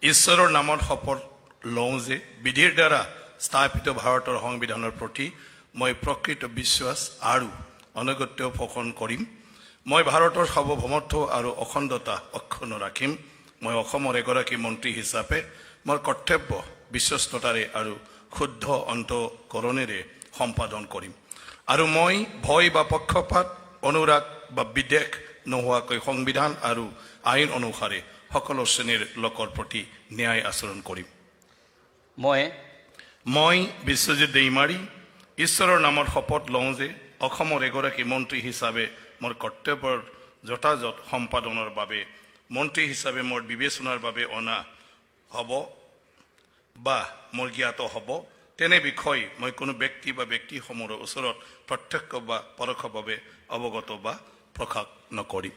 ঈশ্বৰৰ নামত শপত লওঁ যে বিধিৰ দ্বাৰা স্থাপিত ভাৰতৰ সংবিধানৰ প্ৰতি মই প্ৰকৃত বিশ্বাস আৰু অনুগত্য পোষণ কৰিম। মই ভাৰতৰ সাৰ্বভৌমত্ব আৰু অখণ্ডতা অক্ষুণ্ণ ৰাখিম। মই অসমৰ এগৰাকী মন্ত্ৰী হিচাপে মোৰ কৰ্তব্য বিশ্বস্ততাৰে আৰু শুদ্ধ অন্তঃকৰণেৰে সম্পাদন কৰিম আৰু মই ভয় বা পক্ষপাত অনুৰাগ বা বিদ্বেষ নোহোৱাকৈ সংবিধান আৰু আইন অনুসাৰে সকলো শ্ৰেণীৰ লোকৰ প্ৰতি ন্যায় আচৰণ কৰিম। মই বিশ্বজিৎ দৈমাৰী ঈশ্বৰৰ নামত শপত লওঁ যে অসমৰ এগৰাকী মন্ত্ৰী হিচাপে মোৰ কৰ্তব্যৰ যথাযথ সম্পাদনৰ বাবে মন্ত্ৰী হিচাপে মোৰ বিবেচনাৰ বাবে অনা হ'ব বা মোৰ জ্ঞাত হ'ব তেনে বিষয় মই কোনো ব্যক্তি বা ব্যক্তিসমূহৰ ওচৰত প্ৰত্যক্ষ বা পৰোক্ষভাৱে অৱগত বা প্ৰকাশ নকৰিম।